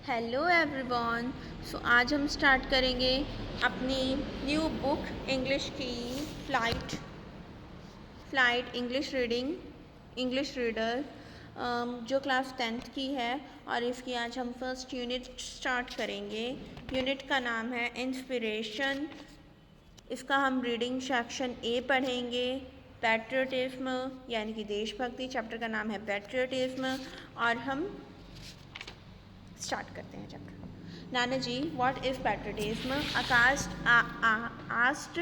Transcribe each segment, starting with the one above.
Hello everyone. आज हम start करेंगे अपनी न्यू बुक इंग्लिश की flight English reading English reader जो क्लास 10th की है। और इसकी आज हम फर्स्ट यूनिट स्टार्ट करेंगे। यूनिट का नाम है इंस्पिरेशन। इसका हम रीडिंग सेक्शन ए पढ़ेंगे। पैट्रियटिज्म यानी कि देशभक्ति, चैप्टर का नाम है पैट्रियटिज्म। और हम स्टार्ट करते हैं चैप्टर। नाना जी, what is patriotism? Akash asked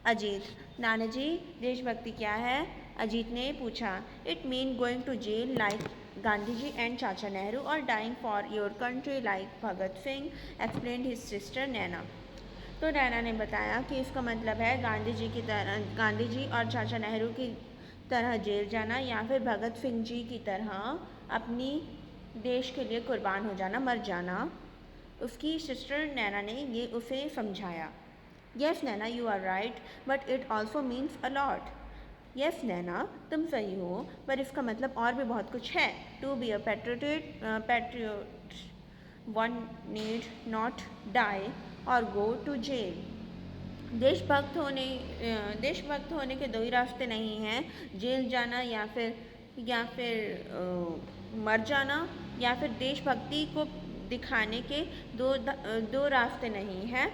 Ajit. नाना जी, देशभक्ति क्या है? अजीत ने पूछा। It mean going to jail like Gandhi ji and Chacha Nehru और dying for your country like Bhagat Singh, explained his sister Naina. तो नैना ने बताया कि इसका मतलब है गांधी जी और चाचा नेहरू की तरह जेल जाना या फिर भगत सिंह जी की तरह अपनी देश के लिए कुर्बान हो जाना, मर जाना। उसकी सिस्टर नैना ने ये उसे समझाया। Yes Naina, you are right, but it also means a lot. Yes Naina, तुम सही हो, पर इसका मतलब और भी बहुत कुछ है। To be a patriot one need not die और गो टू जेल। देशभक्त होने के दो ही रास्ते नहीं हैं, जेल जाना या फिर मर जाना। या फिर देशभक्ति को दिखाने के दो रास्ते नहीं हैं,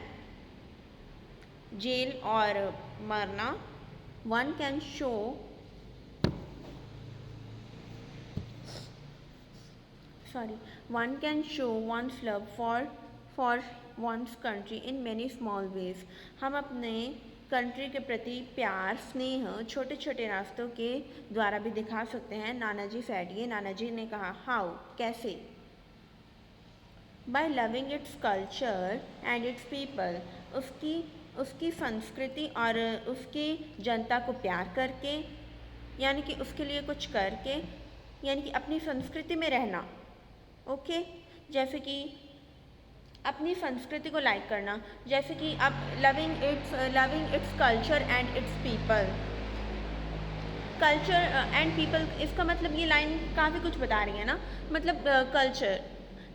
जेल और मरना। One can show one can show one's love for one's country in many small ways। हम अपने कंट्री के प्रति प्यार, स्नेह छोटे छोटे रास्तों के द्वारा भी दिखा सकते हैं। नाना जी फैडिए। नाना जी ने कहा, हाउ, कैसे? By loving its culture and its people. उसकी संस्कृति और उसकी जनता को प्यार करके, यानी कि उसके लिए कुछ करके, यानी कि अपनी संस्कृति में रहना। ओके जैसे कि अपनी संस्कृति को लाइक करना, जैसे कि अब loving its culture and its people. Culture and people, इसका मतलब ये लाइन काफ़ी कुछ बता रही है ना। मतलब कल्चर,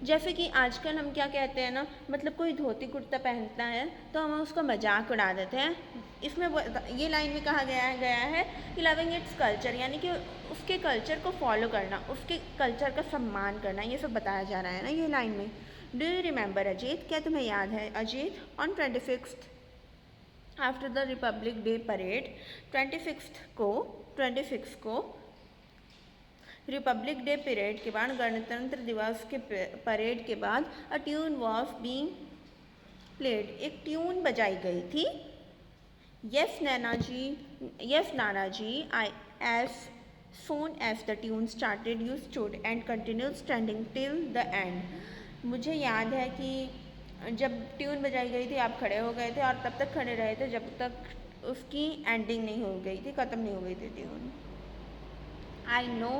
जैसे कि आजकल हम क्या कहते हैं ना, मतलब कोई धोती कुर्ता पहनता है तो हम उसका मजाक उड़ा देते हैं। इसमें ये लाइन में कहा गया है कि लविंग इट्स कल्चर, यानी कि उसके कल्चर को फॉलो करना, उसके कल्चर का सम्मान करना, ये सब बताया जा रहा है ना ये लाइन में। Do you remember Ajit? क्या तुम्हें याद है Ajit? On 26 after the Republic day parade, 26 को रिपब्लिक डे परेड के बाद, गणतंत्र दिवस के परेड के बाद, अ ट्यून वॉज बीइंग प्लेड, एक ट्यून बजाई गई थी। Yes Nana ji, I as soon as the tune started you stood and continued standing till the end। मुझे याद है कि जब ट्यून बजाई गई थी आप खड़े हो गए थे और तब तक खड़े रहे थे जब तक उसकी एंडिंग नहीं हो गई थी, ख़त्म नहीं हो गई थी tune. I know,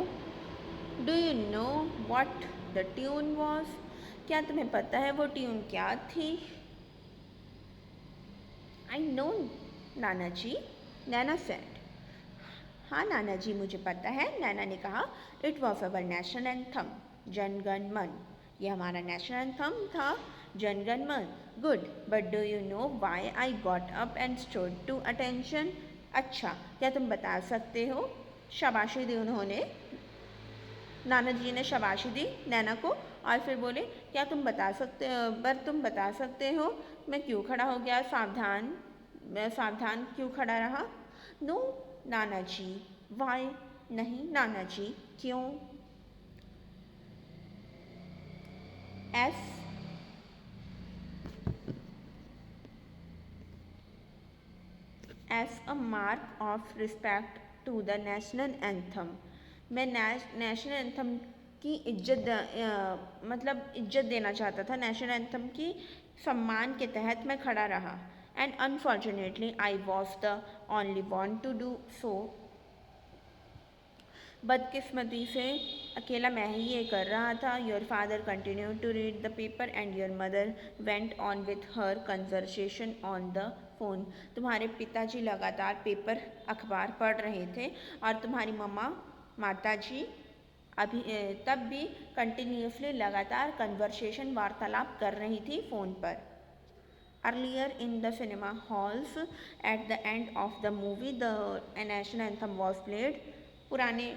do you know what the tune was? क्या तुम्हें पता है वो ट्यून क्या थी? I know Nana ji, Naina said. हाँ नाना जी, मुझे पता है, नैना ने कहा। It was our national anthem, जन गण मन। ये हमारा नेशनल एंथम था, Jana Gana Mana. Good, but do you know why I got up and stood to attention? अच्छा, क्या तुम बता सकते हो? शाबाशी दी उन्होंने, नाना जी ने शाबाशी दी नैना को और फिर बोले, क्या तुम बता सकते हो मैं क्यों खड़ा हो गया, मैं सावधान क्यों खड़ा रहा? नो नाना जी, वाई? नहीं नाना जी, क्यों? As a mark of respect to the national anthem. मैं नेशनल एंथम की इज्जत देना चाहता था, नेशनल एंथम की सम्मान के तहत मैं खड़ा रहा। And unfortunately I was the only one to do so. बदकिस्मती से अकेला मैं ही ये कर रहा था। Your father continue to read the paper and your mother went on with her conversation on the phone. तुम्हारे पिताजी लगातार अखबार पढ़ रहे थे और तुम्हारी माताजी तब भी कंटिन्यूसली लगातार कन्वर्सेशन वार्तालाप कर रही थी फ़ोन पर। Earlier in the cinema halls at the end of the movie the national anthem was played. पुराने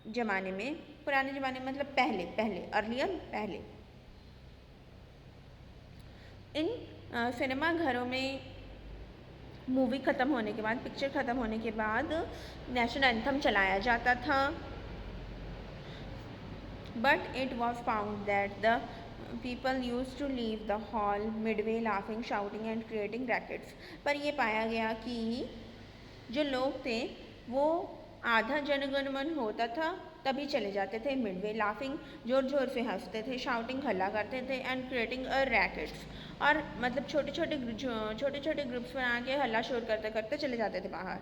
ज़माने में मतलब पहले अर्लियर पहले इन सिनेमा घरों में मूवी ख़त्म होने के बाद, पिक्चर ख़त्म होने के बाद नेशनल एंथम चलाया जाता था। But it was found that the people use to leave the hall midway laughing shouting and creating rackets. पर यह पाया गया कि जो लोग थे वो आधा जनगणमन होता था तभी चले जाते थे मिडवे, लाफिंग जोर जोर से हंसते थे, शाउटिंग हल्ला करते थे एंड क्रिएटिंग अ रैकेट्स, और मतलब छोटे छोटे ग्रुप्स बना के हल्ला शोर करते करते चले जाते थे बाहर।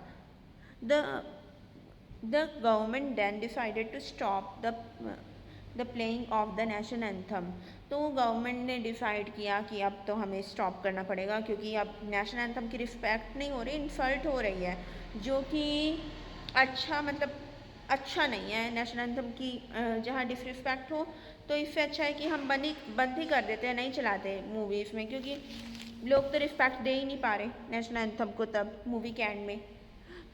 The government then decided to stop the playing of the national anthem. तो गवर्नमेंट ने डिसाइड किया कि अब तो हमें स्टॉप करना पड़ेगा, क्योंकि अब नेशनल एंथम की रिस्पेक्ट नहीं हो रही, इंसल्ट हो रही है, जो कि अच्छा नहीं है। नेशनल एंथम की जहाँ डिसरिस्पेक्ट हो तो इससे अच्छा है कि हम बंद ही कर देते हैं, नहीं चलाते मूवीज़ में, क्योंकि लोग तो रिस्पेक्ट दे ही नहीं पा रहे नेशनल एंथम को तब मूवी के एंड में।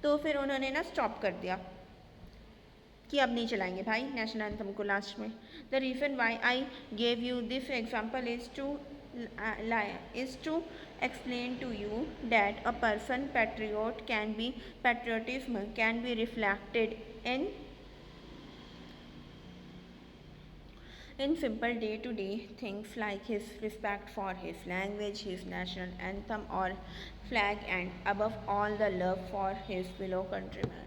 तो फिर उन्होंने ना स्टॉप कर दिया कि अब नहीं चलाएंगे भाई नेशनल एंथम को लास्ट में। The reason why I gave you this example is to explain to you that a person patriotism can be reflected in simple day-to-day things like his respect for his language, his national anthem or flag, and above all the love for his fellow countrymen।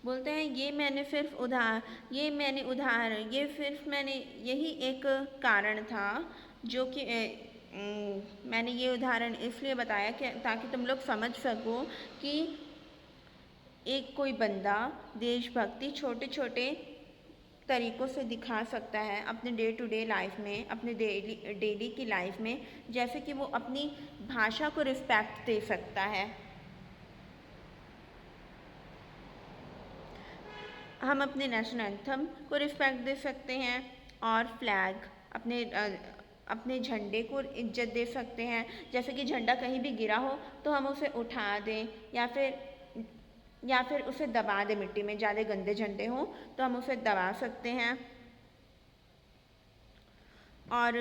बोलते हैं यही एक कारण था जो कि मैंने ये उदाहरण इसलिए बताया कि ताकि तुम लोग समझ सको कि एक कोई बंदा देशभक्ति छोटे छोटे तरीक़ों से दिखा सकता है अपने डे टू डे लाइफ में, अपने डेली की लाइफ में, जैसे कि वो अपनी भाषा को रिस्पेक्ट दे सकता है। हम अपने नेशनल एंथम को रिस्पेक्ट दे सकते हैं और फ्लैग अपने झंडे को इज्जत दे सकते हैं। जैसे कि झंडा कहीं भी गिरा हो तो हम उसे उठा दें या फिर उसे दबा दें मिट्टी में, ज़्यादा गंदे झंडे हों तो हम उसे दबा सकते हैं। और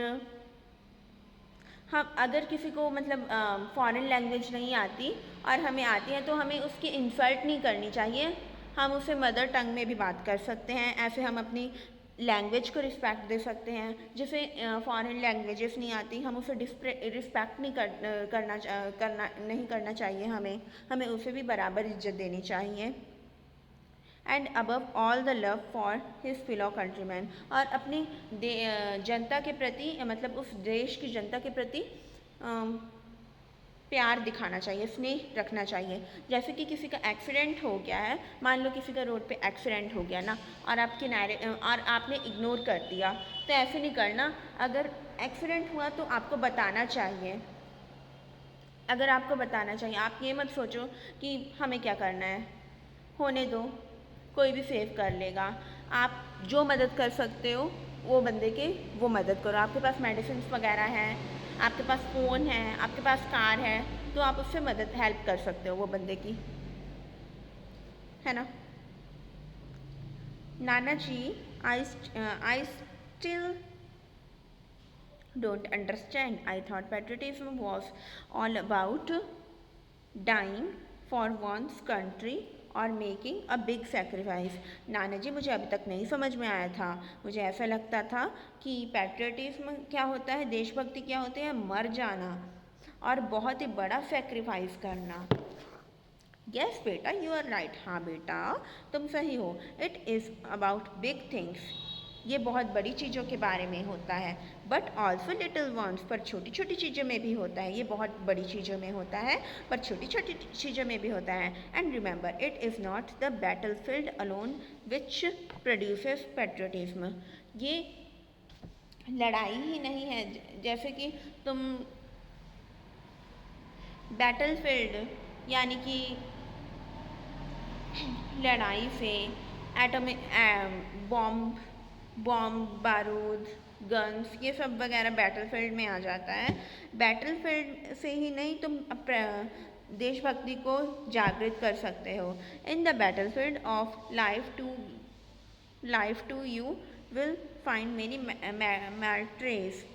हम अगर किसी को मतलब फॉरेन लैंग्वेज नहीं आती और हमें आती है तो हमें उसकी इंसल्ट नहीं करनी चाहिए, हम उसे मदर टंग में भी बात कर सकते हैं। ऐसे हम अपनी लैंग्वेज को रिस्पेक्ट दे सकते हैं। जिसे फॉरेन लैंग्वेजेस नहीं आती हम उसे रिस्पेक्ट नहीं करना चाहिए, हमें उसे भी बराबर इज्जत देनी चाहिए। And above all the love for his fellow countryman, और अपनी जनता के प्रति मतलब उस देश की जनता के प्रति प्यार दिखाना चाहिए, स्नेह रखना चाहिए। जैसे कि किसी का एक्सीडेंट हो गया है, मान लो किसी का रोड पे एक्सीडेंट हो गया ना, और आपने इग्नोर कर दिया, तो ऐसे नहीं करना। अगर एक्सीडेंट हुआ तो आपको बताना चाहिए। आप ये मत सोचो कि हमें क्या करना है, होने दो, कोई भी सेव कर लेगा। आप जो मदद कर सकते हो वो बंदे की वो मदद करो। आपके पास मेडिसिन वगैरह हैं, आपके पास फ़ोन है, आपके पास कार है, तो आप उससे हेल्प कर सकते हो वो बंदे की, है ना। नाना जी, I still don't understand. I thought patriotism was all about dying for one's country और मेकिंग अ बिग सेक्रीफाइस। नाना जी, मुझे अभी तक नहीं समझ में आया था। मुझे ऐसा लगता था कि पैट्रियटिज्म क्या होता है, देशभक्ति क्या होती है, मर जाना और बहुत ही बड़ा सेक्रीफाइस करना। यस बेटा, यू आर राइट। हाँ बेटा, तुम सही हो। It is about big things, ये बहुत बड़ी चीज़ों के बारे में होता है। बट ऑल्सो लिटिल वंस, पर छोटी छोटी चीज़ों में भी होता है। ये बहुत बड़ी चीज़ों में होता है पर छोटी छोटी चीज़ों में भी होता है। And remember, it is not the battle field alone which produces patriotism. ये लड़ाई ही नहीं है, जैसे कि तुम बैटल फील्ड यानी कि लड़ाई से एटॉमिक बॉम्ब बॉम्ब बारूद गन्स ये सब वगैरह बैटलफील्ड में आ जाता है। बैटलफील्ड से ही नहीं तुम देशभक्ति को जागृत कर सकते हो। In the battlefield of life too you will find many mattress.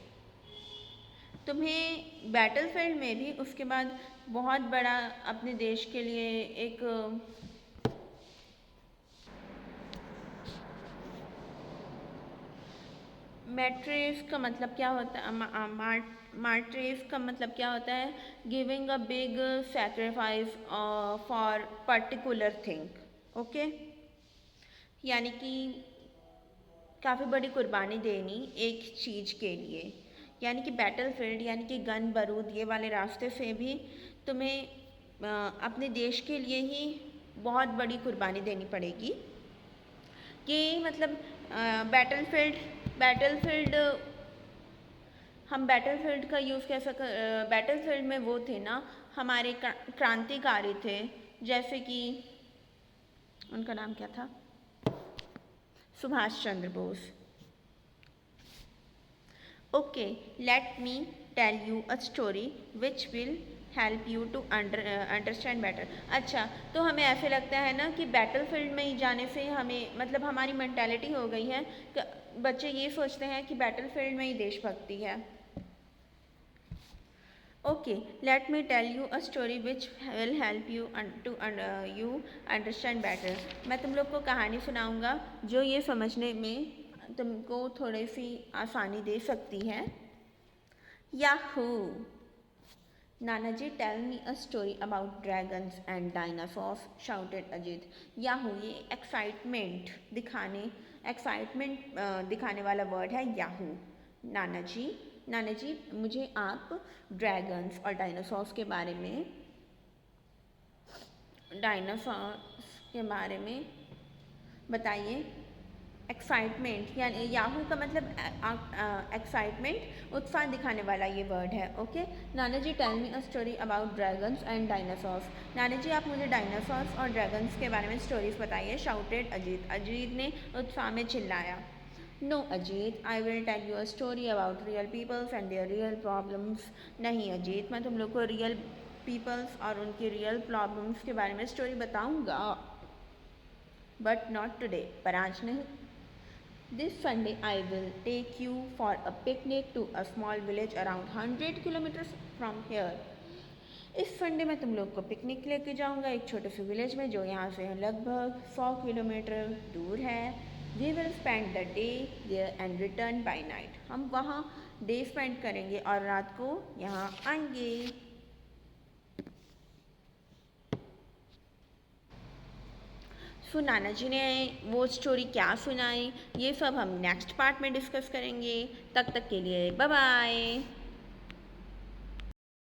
तुम्हें बैटलफील्ड में भी उसके बाद बहुत बड़ा अपने देश के लिए एक मैट्रेस का मतलब क्या होता है? मार्ट्रेस का मतलब क्या होता है? Giving a big sacrifice for particular thing. Okay, यानी कि काफ़ी बड़ी कुर्बानी देनी एक चीज़ के लिए। यानी कि बैटलफील्ड यानी कि गन बारूद ये वाले रास्ते से भी तुम्हें अपने देश के लिए ही बहुत बड़ी कुर्बानी देनी पड़ेगी। कि मतलब बैटलफील्ड हम बैटलफील्ड का यूज़ कैसा बैटलफील्ड में वो थे ना हमारे क्रांतिकारी थे, जैसे कि उनका नाम क्या था? Subhash Chandra Bose. Okay, let me tell you a story which will help you to understand better. अच्छा, तो हमें ऐसे लगता है ना कि बैटलफील्ड में ही जाने से हमें मतलब हमारी मेंटालिटी हो गई है कि बच्चे ये सोचते हैं कि बैटलफील्ड में ही देशभक्ति है। Okay, let me tell you a story which will help you to you understand better. मैं तुम लोग को कहानी सुनाऊंगा जो ये समझने में तुमको थोड़ी सी आसानी दे सकती है। याहू! नानाजी tell me a story about dragons and dinosaurs, shouted Ajit. Yahoo ये एक्साइटमेंट दिखाने वाला वर्ड है याहू। नानाजी मुझे आप ड्रैगन्स और डायनासोर्स के बारे में बताइए। एक्साइटमेंट यानी याहू का मतलब एक्साइटमेंट, उत्साह दिखाने वाला ये वर्ड है। Okay, nanaji tell me a story about dragons and dinosaurs. नानाजी आप मुझे डायनासोर्स और ड्रैगन्स के बारे में स्टोरीज बताइए। शाउटेड अजीत। अजीत ने उत्साह में चिल्लाया। No Ajit, I will tell you a story about real peoples and their real problems. नहीं अजीत, मैं तुम लोग को रियल पीपल्स और उनकी रियल प्रॉब्लम्स के बारे में स्टोरी बताऊंगा, बट नॉट टुडे, पर आज नहीं। This Sunday I will take you for a picnic to a small village around 100 kilometers from here. इस संडे मैं तुम लोग को पिकनिक लेके जाऊंगा एक छोटे से विलेज में जो यहाँ से लगभग 100 किलोमीटर दूर है। We will spend the day there and return by night. हम वहाँ डे स्पेंड करेंगे और रात को यहाँ आएंगे। सो नाना जी ने वो स्टोरी क्या सुनाई ये सब हम नेक्स्ट पार्ट में डिस्कस करेंगे। तब तक के लिए बाय बाय।